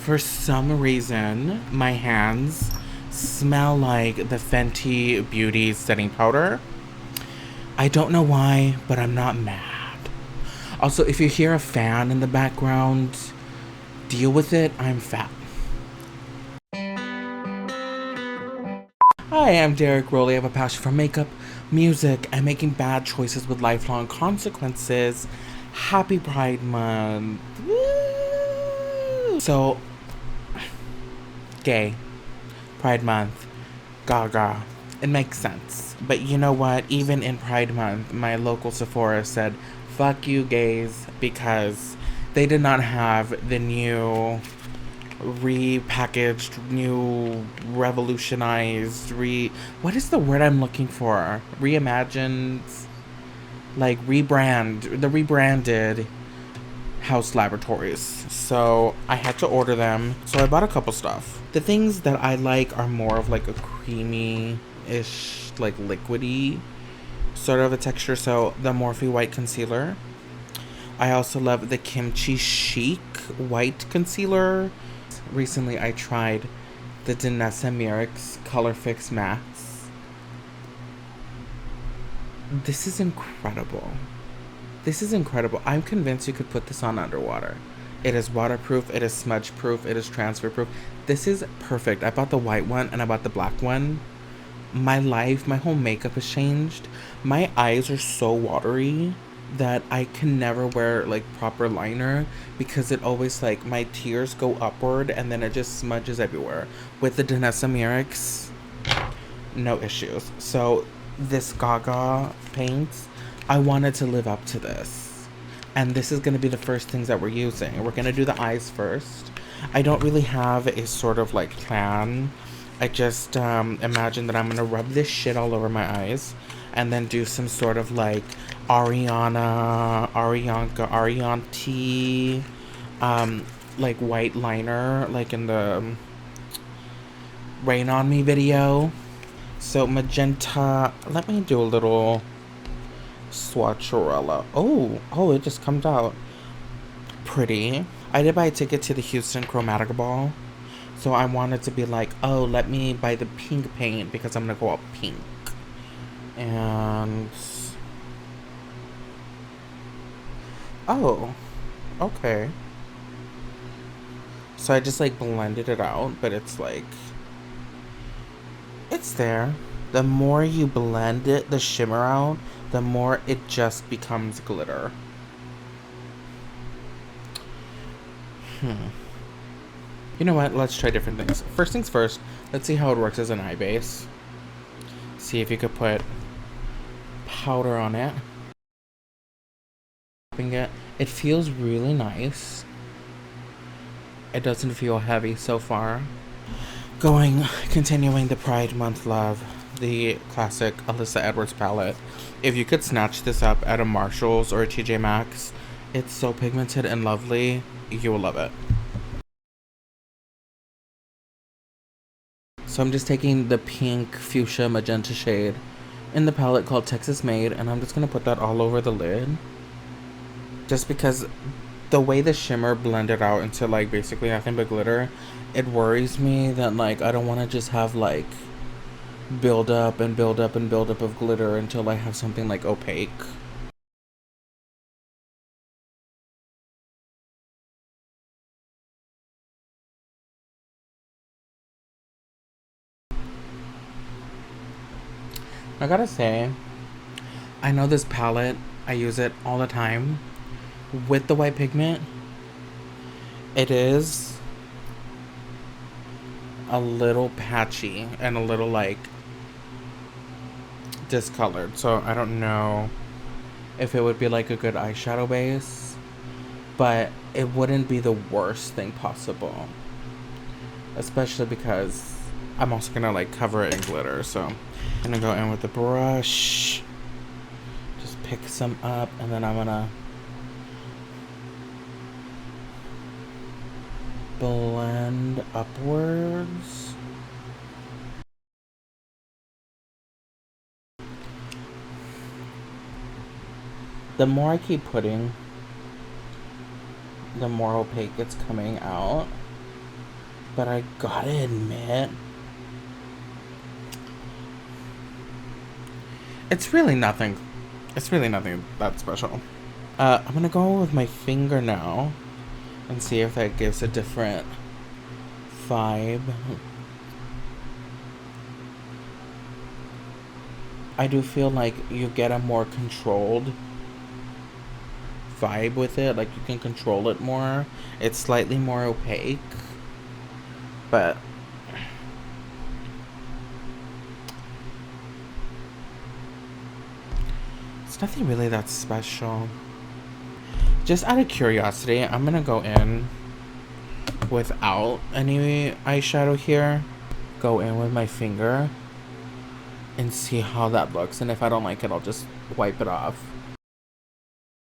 For some reason, my hands smell like the Fenty Beauty setting powder. I don't know why, but I'm not mad. Also, if you hear a fan in the background, deal with it. I'm fat. Hi, I'm Derek Rowley. I have a passion for makeup, music, and making bad choices with lifelong consequences. Happy Pride Month. Woo! So, gay. Pride Month. Gaga. It makes sense. But you know what? Even in Pride Month, my local Sephora said, fuck you gays, because they did not have the new repackaged, new revolutionized, what is the word I'm looking for? Reimagined, like the rebranded Haus Laboratories. So I had to order them. So I bought a couple stuff. The things that I like are more of like a creamy-ish, like liquidy sort of a texture. So the Morphe White Concealer. I also love the Kimchi Chic White Concealer. Recently I tried the Danessa Myricks Color Fix Mattes. This is incredible. This is incredible. I'm convinced you could put this on underwater. It is waterproof, it is smudge proof, it is transfer proof. This is perfect. I bought the white one and I bought the black one. My life, my whole makeup has changed. My eyes are so watery that I can never wear like proper liner because it always like my tears go upward and then it just smudges everywhere. With the Danessa Myricks, no issues. So this Gaga paint, I wanted to live up to this. And this is going to be the first things that we're using. We're going to do the eyes first. I don't really have a sort of like plan. I just imagine that I'm going to rub this shit all over my eyes and then do some sort of like Arianti, like white liner, like in the Rain On Me video. So magenta, let me do a little swatcherella. Oh, it just comes out pretty. I did buy a ticket to the Houston Chromatica Ball. So I wanted to be like, oh, let me buy the pink paint because I'm gonna go all pink. And oh, okay. So I just like blended it out, but it's like, it's there. The more you blend it, the shimmer out, the more it just becomes glitter. You know what? Let's try different things. First things first, let's see how it works as an eye base. See if you could put powder on it. It feels really nice. It doesn't feel heavy so far. Continuing the Pride Month love, the classic Alyssa Edwards palette. If you could snatch this up at a Marshall's or a TJ Maxx, it's so pigmented and lovely. You will love it. So I'm just taking the pink fuchsia magenta shade in the palette called Texas Made, and I'm just going to put that all over the lid. Just because the way the shimmer blended out into like basically nothing but glitter, it worries me that like I don't want to just have like build up and build up and build up of glitter until I have something like opaque. I gotta say, I know this palette, I use it all the time. With the white pigment, it is a little patchy and a little like discolored. So I don't know if it would be like a good eyeshadow base, but it wouldn't be the worst thing possible. Especially because I'm also gonna like cover it in glitter. So I'm gonna go in with the brush, just pick some up, and then I'm gonna blend upwards. The more I keep putting, the more opaque it's coming out. But I gotta admit, it's really nothing. It's really nothing that special. I'm gonna go with my finger now and see if that gives a different vibe. I do feel like you get a more controlled vibe with it. Like you can control it more. It's slightly more opaque, but it's nothing really that special. Just out of curiosity, I'm gonna go in without any eyeshadow here. Go in with my finger and see how that looks. And if I don't like it, I'll just wipe it off.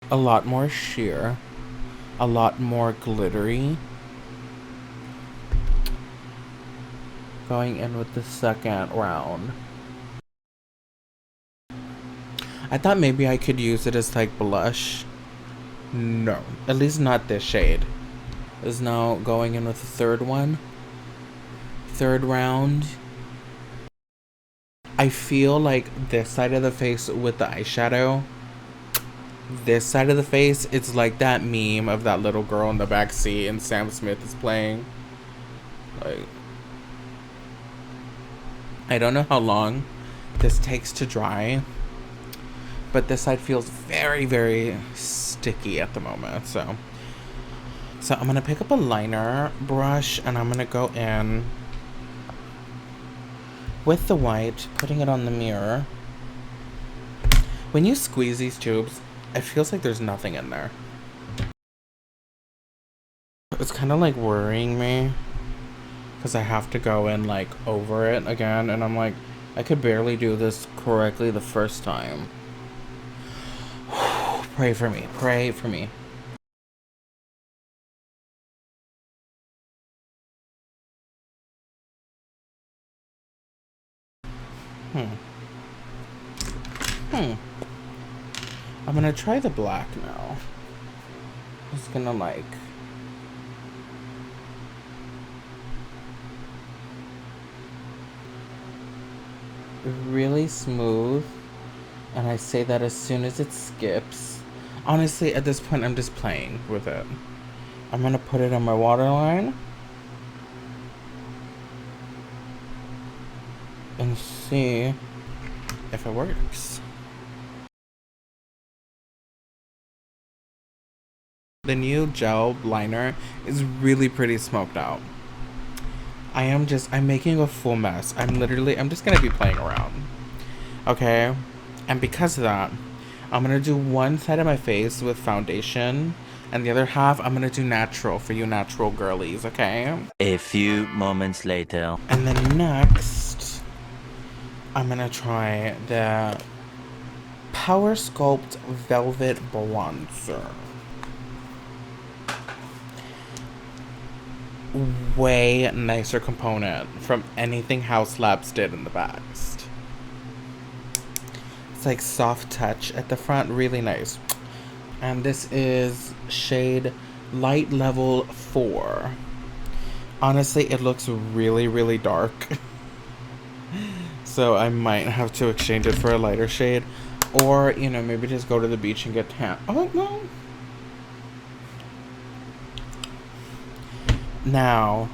A lot more sheer. A lot more glittery. Going in with the second round. I thought maybe I could use it as like blush. No, at least not this shade. Is now going in with the third one. Third round. I feel like this side of the face with the eyeshadow. This side of the face, it's like that meme of that little girl in the back seat and Sam Smith is playing. Like, I don't know how long this takes to dry, but this side feels very, very sticky at the moment. So I'm gonna pick up a liner brush and I'm gonna go in with the white, putting it on the mirror. When you squeeze these tubes, it feels like there's nothing in there. It's kind of like worrying me because I have to go in like over it again, and I'm like, I could barely do this correctly the first time. Pray for me. Pray for me. I'm gonna try the black now. Just gonna like really smooth, and I say that as soon as it skips. Honestly, at this point, I'm just playing with it. I'm gonna put it on my waterline and see if it works. The new gel liner is really pretty smoked out. I'm making a full mess. I'm just gonna be playing around. Okay? And because of that, I'm gonna do one side of my face with foundation, and the other half I'm gonna do natural for you natural girlies, okay? A few moments later. And then next, I'm gonna try the Power Sculpt Velvet Bronzer. Way nicer component from anything Haus Labs did in the past. It's like soft touch at the front, really nice. And this is shade Light Level 4. Honestly, it looks really, really dark. So I might have to exchange it for a lighter shade. Or, you know, maybe just go to the beach and get tan. Oh, no. Now,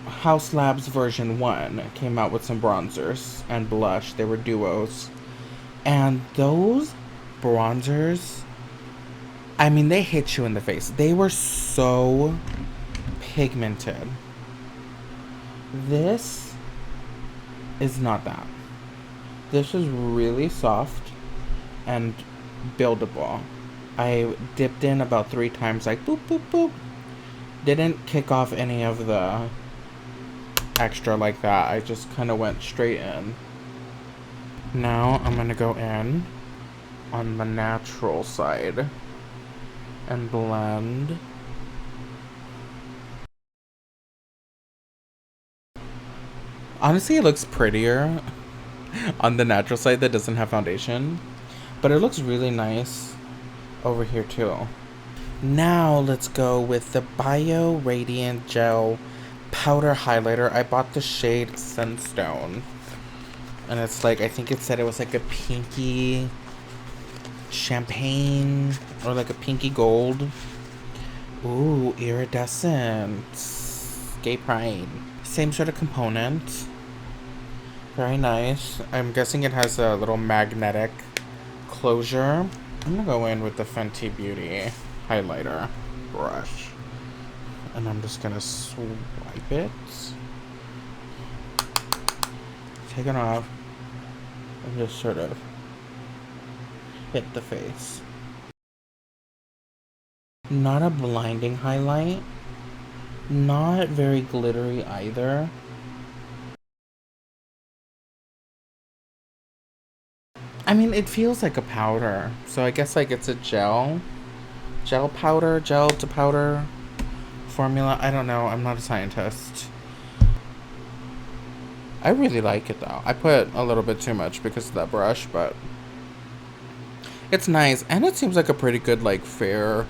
Haus Labs version 1 came out with some bronzers and blush. They were duos. And those bronzers, I mean, they hit you in the face. They were so pigmented. This is not that. This is really soft and buildable. I dipped in about 3 times, like boop, boop, boop. Didn't kick off any of the extra like that. I just kind of went straight in. Now I'm gonna go in on the natural side and blend. Honestly, it looks prettier on the natural side that doesn't have foundation, but it looks really nice over here too. Now let's go with the Bio Radiant Gel powder highlighter. I bought the shade Sunstone. And it's like, I think it said it was like a pinky champagne or like a pinky gold. Ooh, iridescent. Gay pride. Same sort of component. Very nice. I'm guessing it has a little magnetic closure. I'm gonna go in with the Fenty Beauty highlighter brush. And I'm just gonna swipe it. Take it off. And just sort of hit the face. Not a blinding highlight. Not very glittery either. I mean, it feels like a powder. So I guess like it's a gel powder, gel to powder formula. I don't know. I'm not a scientist. I really like it though. I put a little bit too much because of that brush, but it's nice. And it seems like a pretty good, like, fair,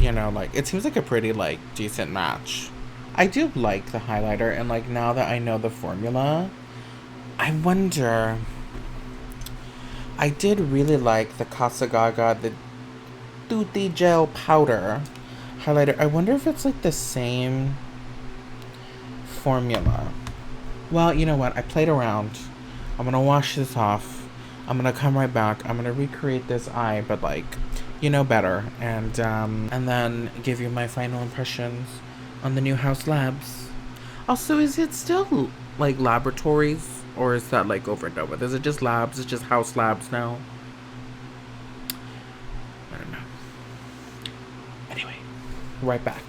you know, like, it seems like a pretty, like, decent match. I do like the highlighter, and, like, now that I know the formula, I wonder, I did really like the Gaga, the Tutti Gel Powder highlighter. I wonder if it's, like, the same formula. Well, you know what? I played around. I'm gonna wash this off. I'm gonna come right back. I'm gonna recreate this eye, but, like, you know better. And then give you my final impressions on the new Haus Labs. Also, is it still, like, Laboratories? Or is that, like, over and done with? Is it just Labs? It's just Haus Labs now? I don't know. Anyway, right back.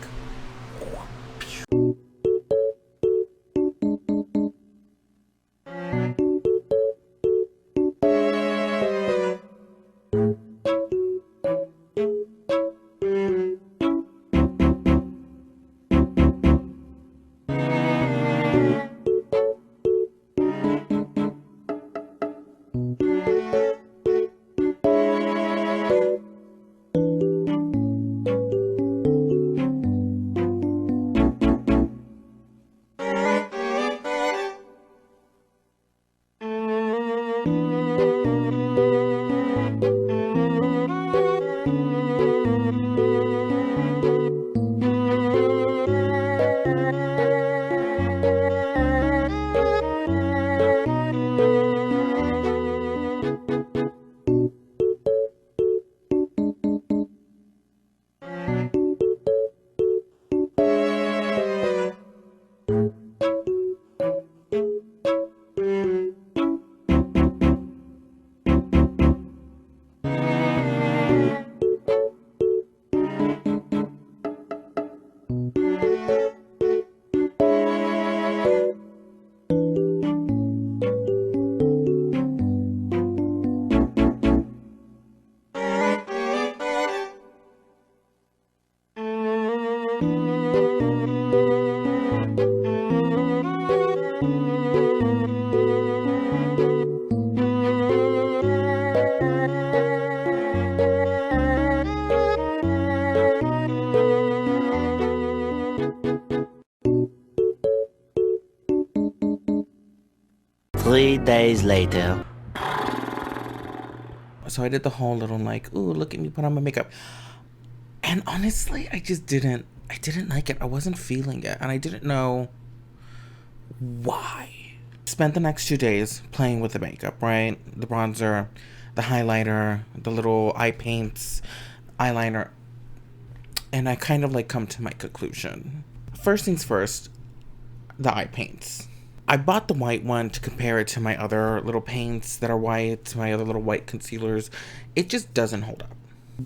3 days later. So I did the whole little, like, ooh, look at me put on my makeup. And honestly, I didn't like it. I wasn't feeling it. And I didn't know why. Spent the next 2 days playing with the makeup, right? The bronzer, the highlighter, the little eye paints, eyeliner. And I kind of, like, come to my conclusion. First things first, the eye paints. I bought the white one to compare it to my other little paints that are white, my other little white concealers. It just doesn't hold up.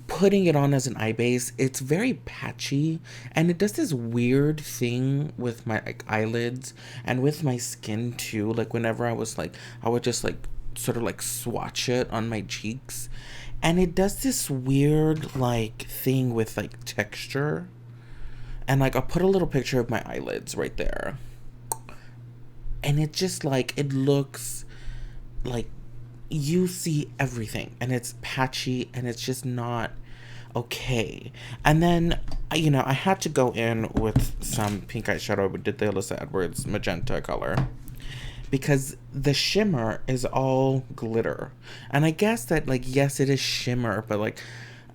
Putting it on as an eye base, it's very patchy, and it does this weird thing with my, like, eyelids and with my skin too. Like, whenever I would just, like, sort of, like, swatch it on my cheeks, and it does this weird, like, thing with, like, texture. And, like, I'll put a little picture of my eyelids right there. And it just, like, it looks like you see everything. And it's patchy and it's just not okay. And then I had to go in with some pink eyeshadow. We did the Alyssa Edwards magenta color because the shimmer is all glitter. And I guess that, like, yes, it is shimmer, but, like,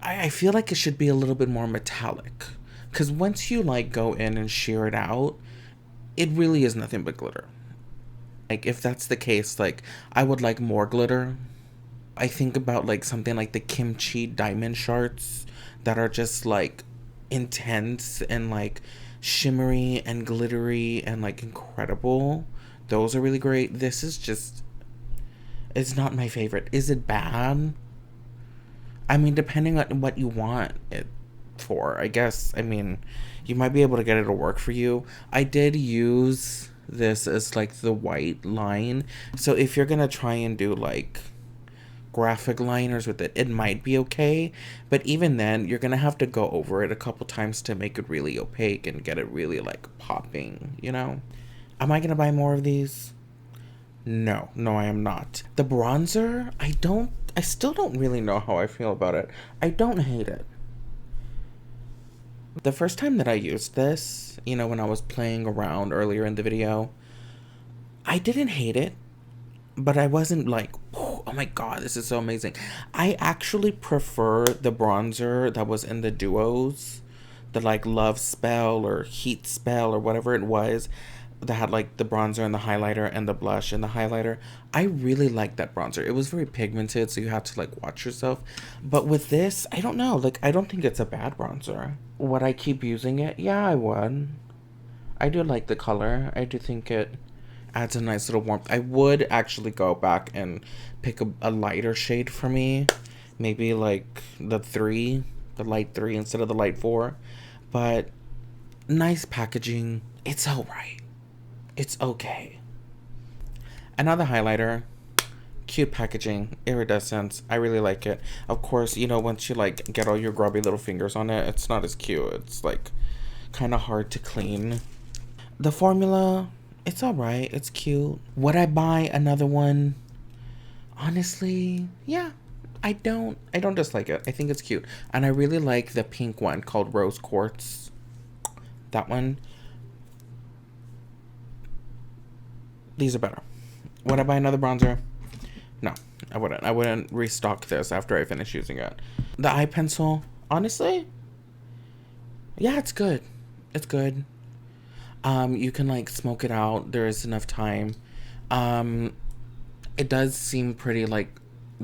I feel like it should be a little bit more metallic. Because once you, like, go in and sheer it out, it really is nothing but glitter. Like, if that's the case, like, I would like more glitter. I think about, like, something like the kimchi diamond shards that are just, like, intense and, like, shimmery and glittery and, like, incredible. Those are really great. This is just, it's not my favorite. Is it bad? I mean, depending on what you want it for, I guess. I mean, you might be able to get it to work for you. I did use this as, like, the white line. So if you're gonna try and do, like, graphic liners with it, it might be okay. But even then, you're gonna have to go over it a couple times to make it really opaque and get it really, like, popping, you know? Am I gonna buy more of these? No, I am not. The bronzer, I still don't really know how I feel about it. I don't hate it. The first time that I used this, when I was playing around earlier in the video, I didn't hate it, but I wasn't like, oh my god, this is so amazing. I actually prefer the bronzer that was in the duos, the, like, Love Spell or Heat Spell or whatever it was, that had, like, the bronzer and the highlighter and the blush and the highlighter. I really liked that bronzer. It was very pigmented, so you had to, like, watch yourself. But with this, I don't know. Like, I don't think it's a bad bronzer. Would I keep using it? Yeah, I would. I do like the color. I do think it adds a nice little warmth. I would actually go back and pick a lighter shade for me. Maybe, like, the light 3 instead of the light 4. But nice packaging. It's alright. It's okay. Another highlighter. Cute packaging. Iridescence. I really like it. Of course, once you, like, get all your grubby little fingers on it, it's not as cute. It's, like, kind of hard to clean. The formula, it's alright. It's cute. Would I buy another one? Honestly, yeah. I don't dislike it. I think it's cute. And I really like the pink one called Rose Quartz. That one. These are better. Would I buy another bronzer? No, I wouldn't. I wouldn't restock this after I finish using it. The eye pencil, honestly, yeah, it's good. It's good. You can, like, smoke it out. There is enough time. It does seem pretty, like,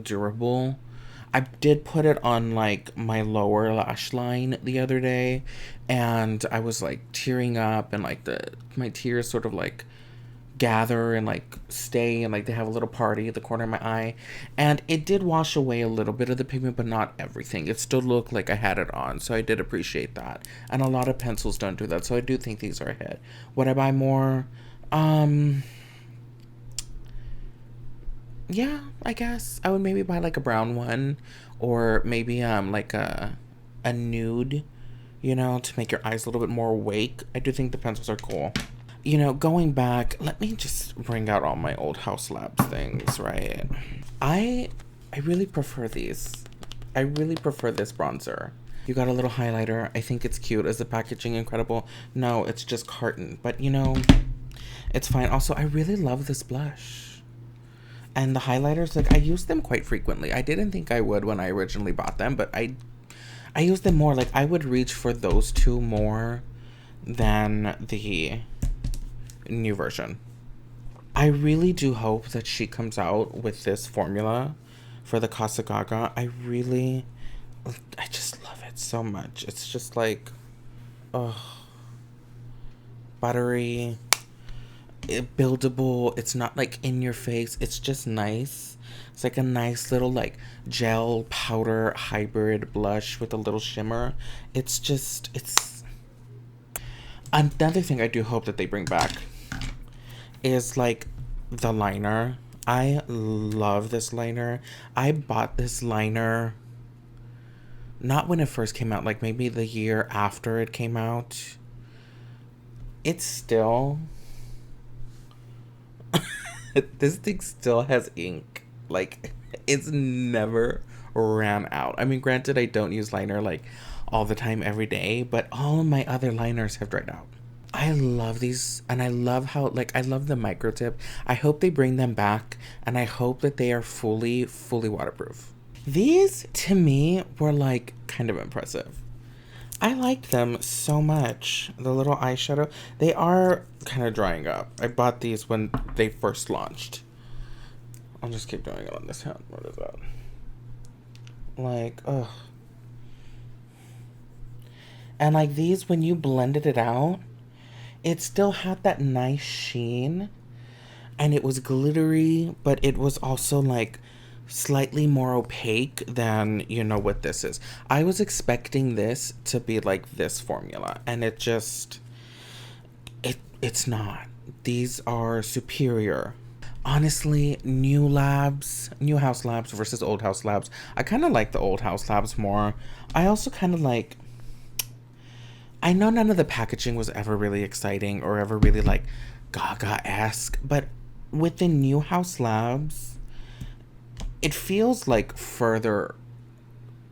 durable. I did put it on, like, my lower lash line the other day, and I was, like, tearing up, and, like, my tears sort of, like, gather and, like, stay, and, like, they have a little party at the corner of my eye, and it did wash away a little bit of the pigment, but not everything. It still looked like I had it on, so I did appreciate that. And a lot of pencils don't do that, so I do think these are a hit. Would I buy more? Yeah, I guess I would maybe buy, like, a brown one, or maybe like a nude, to make your eyes a little bit more awake. I do think the pencils are cool. Going back, let me just bring out all my old Haus Labs things, right? I really prefer these. I really prefer this bronzer. You got a little highlighter. I think it's cute. Is the packaging incredible? No, it's just carton. But, it's fine. Also, I really love this blush. And the highlighters, like, I use them quite frequently. I didn't think I would when I originally bought them, but I use them more. Like, I would reach for those two more than the new version. I really do hope that she comes out with this formula for the Casa Gaga. I just love it so much. It's just like, buttery, buildable. It's not, like, in your face. It's just nice. It's like a nice little, like, gel powder hybrid blush with a little shimmer. It's another thing I do hope that they bring back is, like, the liner. I love this liner. I bought this liner not when it first came out, like, maybe the year after it came out. It's still this thing still has ink. Like, it's never ran out. I mean, granted, I don't use liner, like, all the time, every day, but all of my other liners have dried out. I love these, and I love how, like, I love the micro tip. I hope they bring them back, and I hope that they are fully waterproof. These, to me, were, like, kind of impressive. I liked them so much. The little eyeshadow, they are kind of drying up. I bought these when they first launched. I'll just keep doing it on this hand. What is that? Like, ugh. And like these, when you blended it out, it still had that nice sheen. And it was glittery, but it was also like slightly more opaque than, you know, what this is. I was expecting this to be like this formula, and it just, it's not. These are superior. Honestly, new Haus Labs versus old Haus Labs. I kind of like the old Haus Labs more. I also kind of like, I know none of the packaging was ever really exciting or ever really like Gaga-esque, but with the new Haus Labs, it feels like further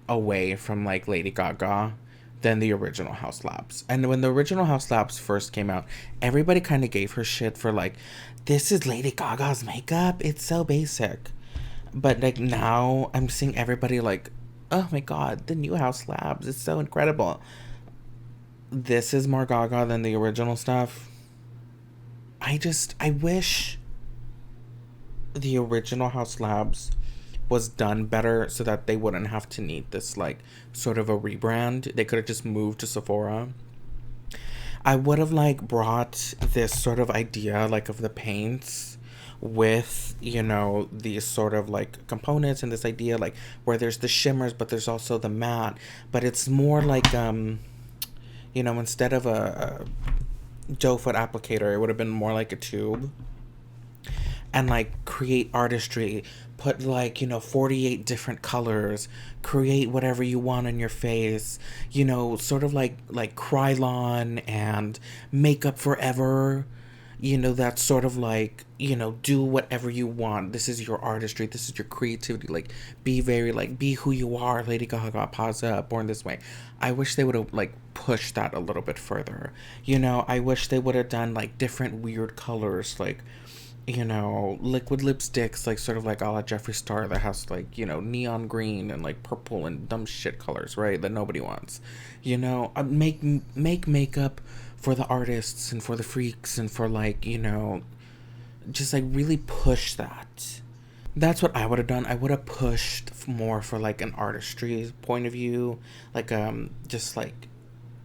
away from like Lady Gaga than the original Haus Labs. And when the original Haus Labs first came out, everybody kind of gave her shit for like, this is Lady Gaga's makeup, it's so basic. But like now I'm seeing everybody like, oh my god, the new Haus Labs is so incredible. This is more Gaga than the original stuff. I wish the original Haus Labs was done better so that they wouldn't have to need this like sort of a rebrand. They could have just moved to Sephora. I would have like brought this sort of idea like of the paints with, you know, these sort of like components and this idea like where there's the shimmers but there's also the matte, but it's more like you know, instead of a doe foot applicator, it would have been more like a tube. And like create artistry, put like, you know, 48 different colors, create whatever you want on your face, you know, sort of like Krylon and Makeup Forever, you know, that's sort of like, you know, do whatever you want. This is your artistry, this is your creativity, like be very like, be who you are, Lady Gaga, pause up, born this way. I wish they would have like pushed that a little bit further, you know. I wish they would have done like different weird colors, like, you know, liquid lipsticks, like sort of like a la Jeffree Star that has like, you know, neon green and like purple and dumb shit colors, right? That nobody wants. You know, make makeup for the artists and for the freaks and for like, you know, just like really push that. That's what I would have done. I would have pushed more for like an artistry point of view, like just like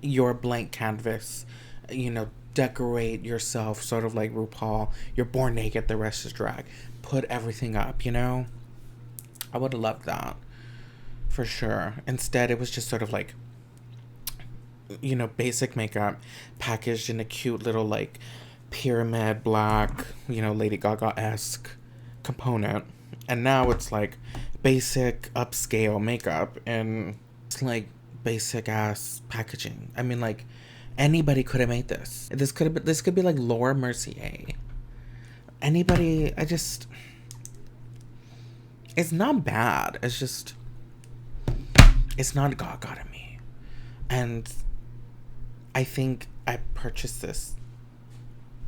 your blank canvas, you know, decorate yourself sort of like RuPaul. You're born naked, the rest is drag. Put everything up, you know? I would have loved that for sure. Instead, it was just sort of like, you know, basic makeup packaged in a cute little like pyramid black, you know, Lady Gaga-esque component. And now it's like basic upscale makeup and it's like basic ass packaging. I mean, like, anybody could have made this. This could be like Laura Mercier. Anybody. It's not bad. It's just, it's not Gaga to me. And I think I purchased this.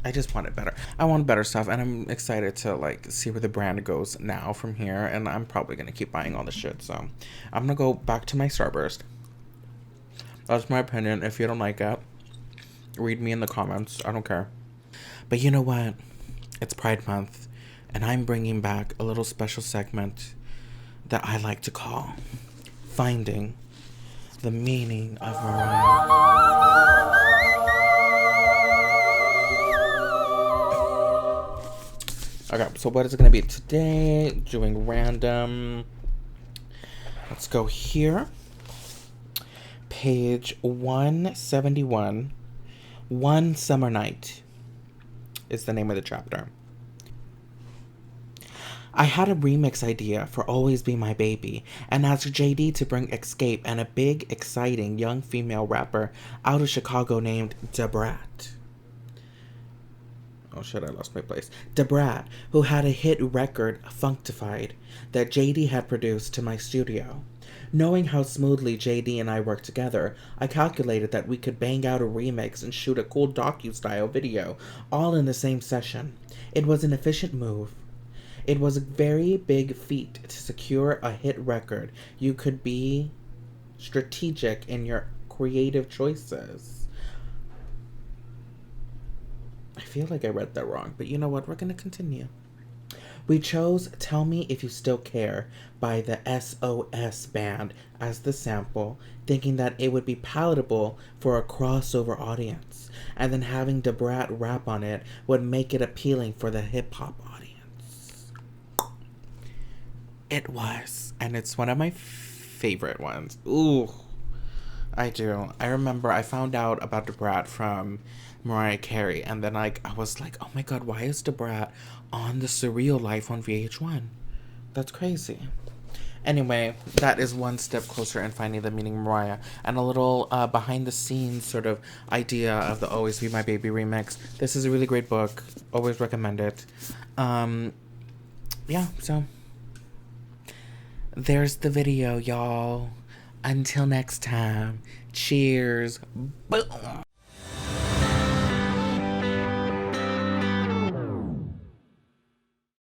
I just wanted better. I want better stuff, and I'm excited to like see where the brand goes now from here. And I'm probably gonna keep buying all the shit. So I'm gonna go back to my Starburst. That's my opinion. If you don't like it, read me in the comments. I don't care. But you know what? It's Pride Month, and I'm bringing back a little special segment that I like to call Finding the Meaning of Mariah. Okay, so what is it going to be today? Doing random. Let's go here. Page 171. One Summer Night is the name of the chapter. I had a remix idea for Always Be My Baby and asked JD to bring Escape and a big, exciting young female rapper out of Chicago named Debrat. Oh shit, I lost my place. who had a hit record, Functified, that JD had produced to my studio. Knowing how smoothly JD and I worked together, I calculated that we could bang out a remix and shoot a cool docu-style video, all in the same session. It was an efficient move. It was a very big feat to secure a hit record. You could be strategic in your creative choices. I feel like I read that wrong, but you know what? We're going to continue. We chose Tell Me If You Still Care by the SOS Band as the sample, thinking that it would be palatable for a crossover audience, and then having Debrat rap on it would make it appealing for the hip hop audience. It was, and it's one of my favorite ones. Ooh, I do. I remember I found out about Debrat from Mariah Carey, and then I was like, oh my god, why is Debrat on The Surreal Life on VH1? That's crazy. Anyway, that is one step closer in finding the meaning Mariah, and a little behind the scenes sort of idea of the Always Be My Baby remix. This is a really great book. Always recommend it. Yeah, so there's the video, y'all. Until next time, cheers. Boom.